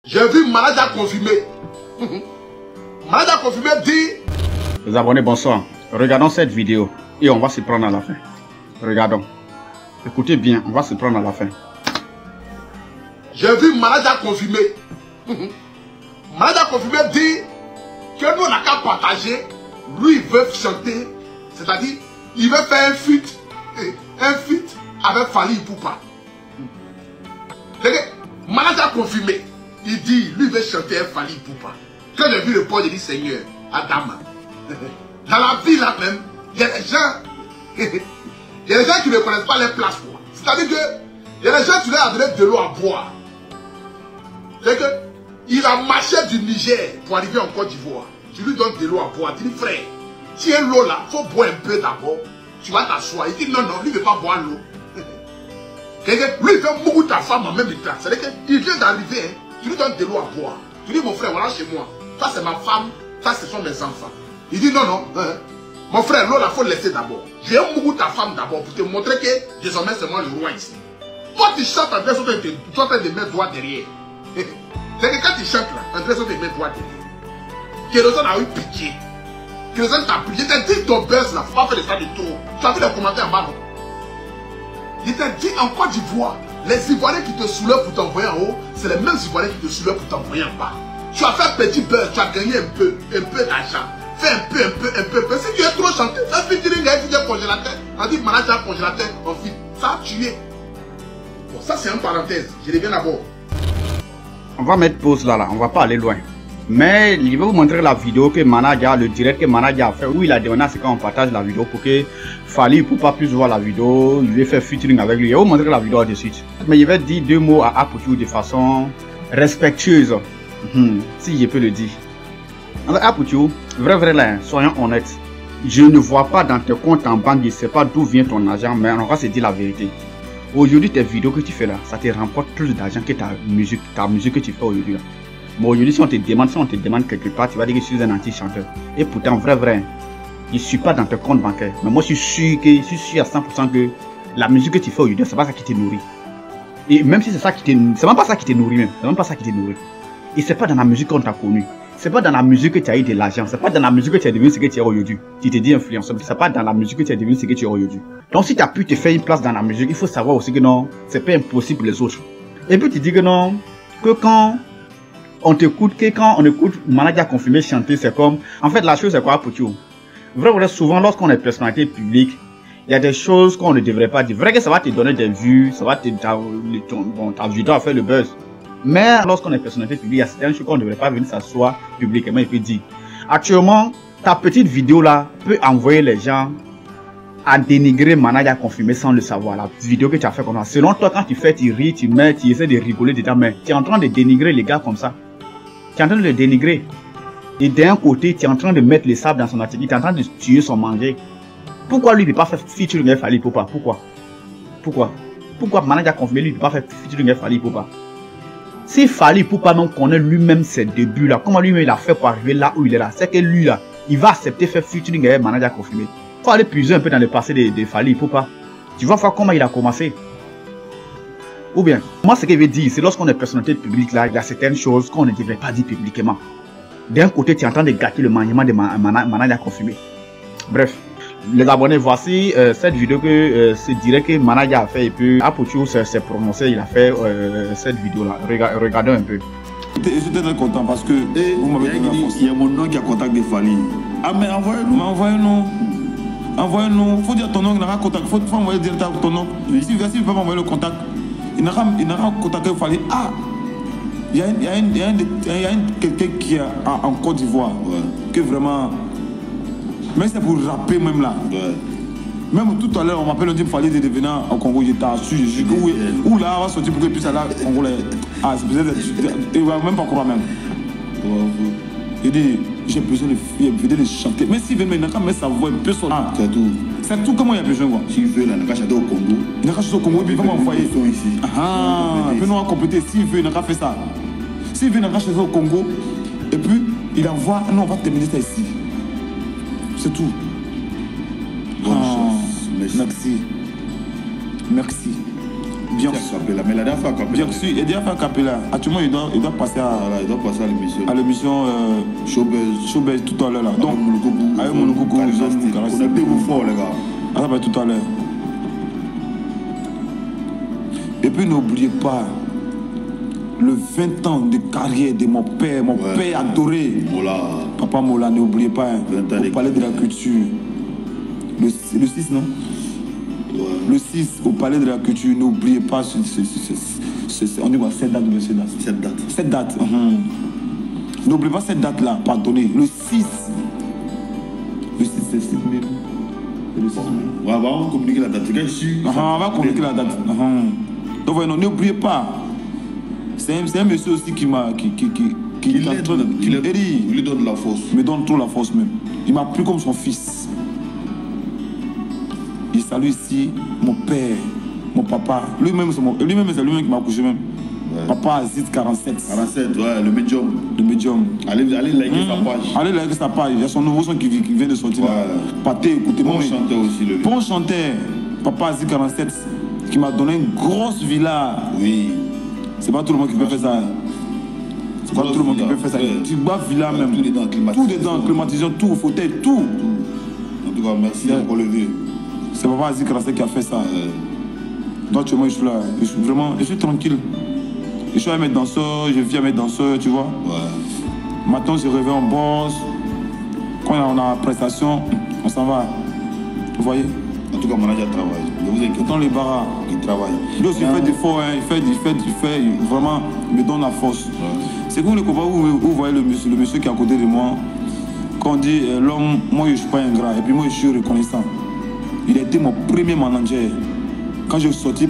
J'ai vu Manager confirmé. Manager confirmé dit... Les abonnés, bonsoir. Regardons cette vidéo et on va se prendre à la fin. Regardons. Écoutez bien, on va se prendre à la fin. J'ai vu Manager confirmé. Manager confirmé dit que nous on n'a qu'à partager. Lui il veut chanter. C'est-à-dire, il veut faire un feat avec Fally Ipupa. Manager confirmé. Il dit, lui veut chanter un Fally Ipupa. Quand j'ai vu le port, j'ai dit, Seigneur, Adam. Dans la vie là même, il y a des gens, il y a des gens qui ne connaissent pas les places. C'est-à-dire que, il y a des gens qui leur ont donné de l'eau à boire. C'est que, il a marché du Niger pour arriver en Côte d'Ivoire. Tu lui donnes de l'eau à boire. Tu dis, frère, si un l'eau là, il faut boire un peu d'abord. Tu vas t'asseoir. Il dit, non, lui ne veut pas boire l'eau. Lui, il veut mourir ta femme en même temps. C'est-à-dire qu'il vient d'arriver, hein. Tu lui donnes de l'eau à boire. Tu dis, mon frère, voilà chez moi. Ça, c'est ma femme. Ça, ce sont mes enfants. Il dit, non, mon frère, l'eau là, il faut laisser d'abord. Je vais mourir ta femme d'abord pour te montrer que désormais, c'est moi le roi ici. Toi, tu chantes en train de mettre droit derrière. C'est que quand tu chantes là, en train de mettre droit derrière, Kérosène a eu pitié. Kérosène t'a pitié. Il t'a dit ton buzz là, faut pas faire ça de trop. Tu as vu les commentaires en bas, non? Il t'a dit en Côte d'Ivoire, les Ivoiriens qui te soulèvent pour t'envoyer en haut, c'est les mêmes Ivoiriens qui te soulèvent pour t'envoyer en bas. Tu as fait un petit buzz, tu as gagné un peu d'argent. Fais un peu. Si tu es trop chanté, fais featuring avec un congélateur. On dit Manager congélateur, on fit. Ça a tué. Bon, ça c'est une parenthèse. Je reviens d'abord. On va mettre pause là, on va pas aller loin. Mais je vais vous montrer la vidéo que Manager, le direct que Manager a fait, où il a demandé à ce qu'on partage la vidéo pour que Fally pour pas plus voir la vidéo, il va faire featuring avec lui. Je vais vous montrer la vidéo de suite. Mais il va dire deux mots à Apoutou de façon respectueuse, si je peux le dire. Alors Apoutou, vrai là, soyons honnêtes. Je ne vois pas dans tes comptes en banque, je ne sais pas d'où vient ton argent, mais on va se dire la vérité. Aujourd'hui, tes vidéos que tu fais là, ça te remporte plus d'argent que ta musique que tu fais aujourd'hui là. Mais aujourd'hui, si on te demande quelque part, tu vas dire que je suis un anti-chanteur. Et pourtant, vrai, je ne suis pas dans tes comptes bancaires. Mais moi, je suis sûr à 100% que la musique que tu fais aujourd'hui, c'est pas ça qui te nourrit. Et même si c'est ça qui te nourrit, c'est même pas ça qui te nourrit même. C'est même pas ça qui te nourrit. Et c'est pas dans la musique qu'on t'a connu. C'est pas dans la musique que tu as eu de l'argent. C'est pas dans la musique que tu es devenu ce que tu es aujourd'hui. Tu te dis influenceur. C'est pas dans la musique que tu es devenu ce que tu es aujourd'hui. Donc si tu as pu te faire une place dans la musique, il faut savoir aussi que non, c'est pas impossible pour les autres. Et puis tu dis que non, que quand on t'écoute, que quand on écoute Manager confirmé chanter, c'est comme... En fait, la chose c'est quoi pour toi? Vrai, souvent lorsqu'on est personnalité publique, il y a des choses qu'on ne devrait pas dire. Vrai que ça va te donner des vues, ça va te... ta vidéo a fait le buzz. Mais lorsqu'on est personnalité publique, il y a certaines choses qu'on ne devrait pas venir s'asseoir publiquement et puis dire. Actuellement, ta petite vidéo là peut envoyer les gens à dénigrer Manager confirmé sans le savoir. La vidéo que tu as fait comme ça. Selon toi, quand tu fais, tu ris, tu mets, tu essaies de rigoler dedans, mais tu es en train de dénigrer les gars comme ça. Tu es en train de le dénigrer. Et d'un côté, tu es en train de mettre les sables dans son article, tu es en train de tuer son manger. Pourquoi lui ne peut pas faire featuring avec Fally Ipupa? Pourquoi Manager confirmé lui ne peut pas faire featuring avec Fally Ipupa? Si Fally Ipupa non connaît lui-même ses débuts là, comment lui-même il a fait pour arriver là où il est là, c'est que lui là, il va accepter faire featuring avec Manager confirmé. Il faut aller puiser un peu dans le passé de Fally Ipupa. Tu vas voir comment il a commencé. Ou bien, moi ce que je veux dire, c'est lorsqu'on est personnalité publique là, il y a certaines choses qu'on ne devrait pas dire publiquement. D'un côté, tu es en train de gâter le maniement de Manager confirmé. Bref, les abonnés, voici cette vidéo que c'est direct que Manager a fait et puis Apoutou s'est prononcé, il a fait cette vidéo là. Regardons un peu. J'étais très content parce que vous m'avez dit il y a mon nom qui a contacté Fally. Ah mais envoyez-nous. Envoyez-nous. Il faut dire ton nom, il n'a pas contact. Il faut envoyer directement ton nom. Oui. Si il ne peut pas m'envoyer le contact, il n'a pas contacté Fally. Ah, il y a quelqu'un qui est en Côte d'Ivoire, que vraiment... Mais c'est pour rapper même là. Ouais. Même tout à l'heure, on m'appelle, on dit Fally de devenir au Congo, j'étais assis, je suis où là, on va sortir pour que puisse aller au Congo. Ah, c'est peut-être... Il ne va même pas croire même. Il dit, j'ai besoin de chanter. Mais s'il veut, il n'a qu'à mettre sa voix un peu sur là. C'est tout. C'est tout, comment il y a besoin quoi? S'il veut, il n'a qu'à chanter au Congo. Il n'a qu'à chanter au Congo, et puis il va m'envoyer. Ici. Ah, il peut nous compléter. S'il veut, il n'a qu'à faire ça. S'il veut, il n'a qu'à chanter au Congo. Et puis, il envoie. Non, on va terminer ça ici. C'est tout. Bonne chance. Merci. Bien sûr. Mais il a déjà fait un capella. Bien sûr, il a déjà fait un capella. Actuellement, il doit passer à... Voilà, il doit passer à l'émission. À l'émission Showbuzz tout à l'heure là. Donc, avec mon coucou, on est plus fort les gars. Ah, ça va tout à l'heure. Et puis n'oubliez pas le 20 ans de carrière de mon père adoré. Mola. Papa Mola, n'oubliez pas, hein, au Palais de la Culture. Le 6, non? Ouais. Le 6, au Palais de la Culture, n'oubliez pas, on dit quoi, cette date, monsieur Das? Cette date. N'oubliez pas cette date-là, pardonnez. Le 6. Le 6, c'est 6 mai. Le 6 mai. Ouais, on va communiquer la date. On va communiquer la date. Donc, voilà, n'oubliez pas. C'est un monsieur aussi qui m'a. Qui lui donne la force. Me donne trop la force même. Il m'a pris comme son fils. Il salue ici mon père, mon papa. Lui-même, c'est lui-même qui m'a couché même. Ouais. Papa Aziz 47. 47, ouais, le médium. Le médium. Allez liker sa page. Allez liker sa page. Il y a son nouveau son qui vient de sortir. Ouais. Pâté, écoutez-moi. Bon chanteur aussi, le bon chanteur. Papa Aziz 47 qui m'a donné une grosse villa. Oui. C'est pas tout le monde qui peut faire ça. C'est pas tout le monde qui peut faire ça. Tu bois villa même. Tout dedans, climatisation, tout, fauteuil, tout. En tout cas, merci pour le vieux. C'est Papa Aziz 47 qui a fait ça. Donc, moi, je suis là. Je suis tranquille. Je suis avec mes danseurs, je vis avec mes danseurs, tu vois. Ouais. Maintenant, je réveille en boss. Quand on a la prestation, on s'en va. Vous voyez? En tout cas, mon manager travaille. Ne vous inquiétez pas. Dans les barras. Il travaille. Lui aussi, il fait des efforts, hein. il fait, vraiment, il me donne la force. Ouais. C'est comme le combat où vous voyez le monsieur qui est à côté de moi. Quand on dit l'homme, moi je ne suis pas ingrat, et puis moi je suis reconnaissant. Il a été mon premier manager. Quand je suis sorti,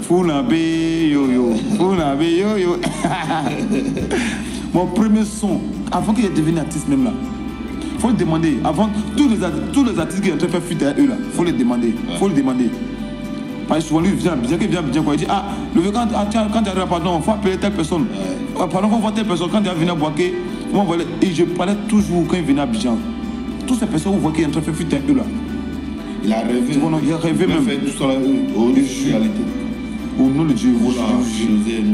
Funabe yo-yo, Funabe yo-yo. Mon premier son, avant qu'il ait devenu artiste même là. Il faut le demander. Avant, tous les artistes qui ont fait fuite à eux là, il faut les demander. Il faut le demander. Parce que souvent lui vient quoi. Il dit ah, le vieux quand tu arrives, pardon, il faut appeler telle personne. Pardon, il faut voir telle personne. Quand tu viens à Boaké, et je parlais toujours quand il venait à Abidjan. Toutes ces personnes, vous voyez qu'il est en train de faire fuite à eux là. Il a rêvé. Il a rêvé même. Il a fait tout ça réalité. Au nom de Dieu,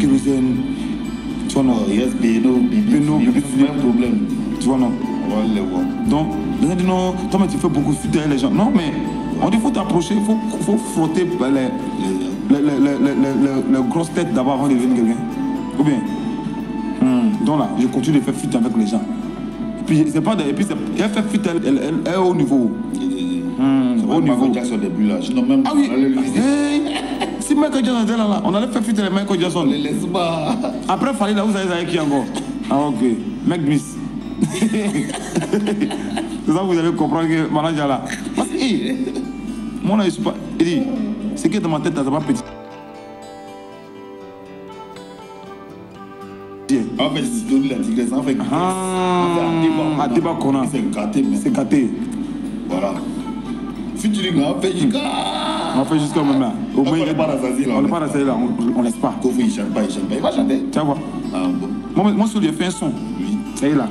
Kérosène. Tu vois, non. Yes, Beno, même problème. Tu vois, non. On va les voir. Donc, les gens disent non, toi, mais tu fais beaucoup de fuite derrière les gens. Non, mais on dit, il faut t'approcher, il faut frotter les grosses têtes d'abord avant de devenir quelqu'un. Ou bien. Donc là, je continue de faire fuite avec les gens. Et puis, c'est pas. Et puis, elle fait fuite, elle est au niveau. Au niveau. Jackson début là. Sinon, même. Ah oui. Si Michael Jackson était là, on allait faire fuite les Michael Jackson. Les laisse pas. Après, il fallait là, vous savez qui encore. Ah, ok. Mec Miss. C'est ça que vous allez comprendre que manager là. Parce que, moi là, je suis pas. Il dit, ce qui est dans ma tête, là, c'est pas petit. En fait, c'est donné la tigresse. En fait, un débat qu'on a. C'est gâté, mais. C'est gâté. Voilà. Featuring, on fait jusqu'à. On fait jusqu'à même là. Au moins, on n'est pas rassasié là. On n'est pas rassasié là, on laisse pas. Kofi, il chante pas. Il va chanter. Tu vois. Ah bon. Moi, celui qui a fait un son. Oui. C'est là.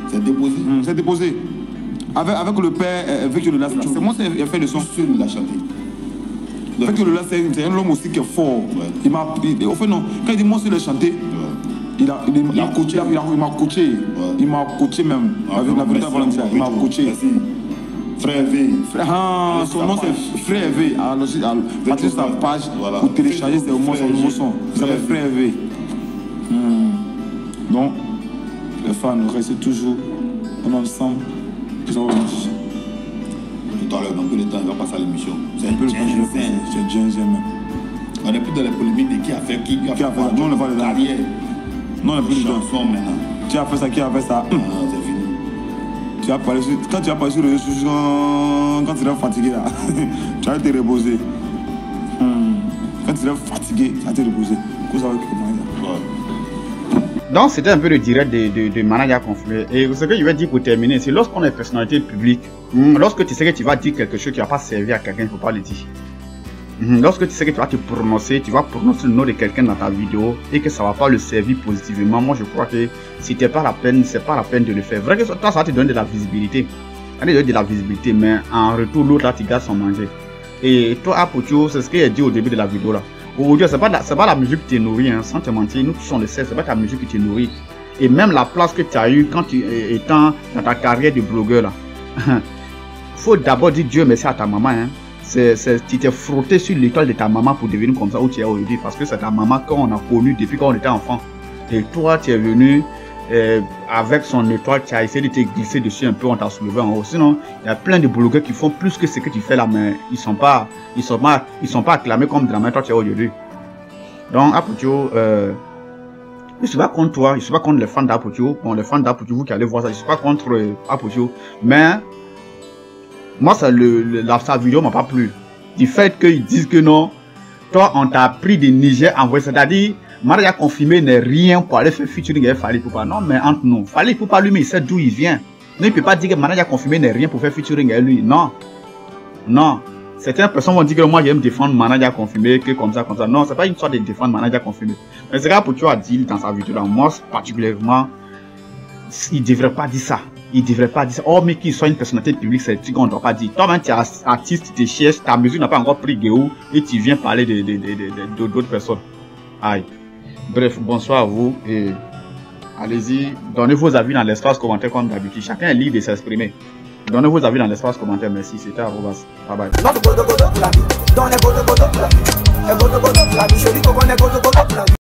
C'est déposé. C'est déposé. Avec le père Victor Lelas. C'est moi qui ai fait le son. Seul il a chanté. Victor Lelas, c'est un homme aussi qui est fort. Il m'a. Au fait, non. Quand il dit moi, il a chanté. Il m'a coaché. Il m'a coaché même. Avec la vérité volontaire. Il m'a coaché. Frère V. Son nom c'est Frère V. Alors, partir sur sa page pour télécharger son nouveau son. Il s'appelle Frère V. Donc, les fans, restez toujours ensemble. Tout à l'heure, dans peu de temps, il va passer à l'émission. C'est un peu le temps que je vais passer. C'est Jensen même. On n'est plus dans les polémiques de qui a fait quoi. Non, on n'est pas dedans. Carrière. Non, on n'est plus dedans. Chanson maintenant. Qui a fait ça, qui a fait ça. C'est fini. Quand tu as parlé sur les réseaux sociaux, quand tu es fatigué là, tu vas te reposer. Quand tu es fatigué, tu vas te reposer. Donc c'était un peu le direct de Manager Conflit. Et ce que je vais dire pour terminer, c'est lorsqu'on est personnalité publique, lorsque tu sais que tu vas dire quelque chose qui va pas servir à quelqu'un, il ne faut pas le dire. Lorsque tu sais que tu vas te prononcer, tu vas prononcer le nom de quelqu'un dans ta vidéo et que ça ne va pas le servir positivement, moi je crois que si c'est pas la peine de le faire. Vrai que toi ça va te donner de la visibilité. Ça va te donner de la visibilité, mais en retour l'autre là tu gardes son manger. Et toi, Apocho, c'est ce qu'il a dit au début de la vidéo là. Aujourd'hui, c'est pas la musique qui te nourrit, hein, sans te mentir. Nous tous on le sait, c'est pas ta musique qui te nourrit. Et même la place que tu as eue quand tu étant dans ta carrière de blogueur là. Faut d'abord dire Dieu merci à ta maman. Hein. Tu t'es frotté sur l'étoile de ta maman pour devenir comme ça où tu es aujourd'hui. Parce que c'est ta maman qu'on a connue depuis quand on était enfant. Et toi, tu es venu avec son étoile, tu as essayé de te glisser dessus un peu, on t'a soulevé en haut. Sinon, il y a plein de blogueurs qui font plus que ce que tu fais là, mais ils sont pas acclamés comme de la main toi tu es aujourd'hui. Donc, Apocho, je suis pas contre toi, je suis pas contre les fans d'Apocho. Bon, les fans d'Apocho, vous qui allez voir ça, je suis pas contre Apocho, mais moi, sa vidéo m'a pas plu. Du fait qu'ils disent que non, toi, on t'a pris des Niger envoyé, c'est-à-dire, Manaja Confirmé n'est rien pour aller faire featuring avec Fally Ipupa. Non, mais entre nous, Fally Ipupa lui, mais il sait d'où il vient. Non, il peut pas dire que Manaja Confirmé n'est rien pour faire featuring avec lui. Non. Non. Certaines personnes vont dire que moi, j'aime défendre Manaja Confirmé, que comme ça. Non, c'est pas une histoire de défendre Manaja Confirmé. Mais c'est grave pour tu as dit dans sa vidéo là, moi, particulièrement, il devrait pas dire ça. Il devrait pas dire ça. Oh, mais qu'il soit une personnalité publique, c'est ce qu'on ne doit pas dire. Toi-même, tu es artiste, tu te cherches, ta musique n'a pas encore pris Géo et tu viens parler d'autres personnes. Aïe. Bref, bonsoir à vous et allez-y, donnez vos avis dans l'espace commentaire comme d'habitude. Chacun est libre de s'exprimer. Donnez vos avis dans l'espace commentaire. Merci, c'était Arobas. Bye bye.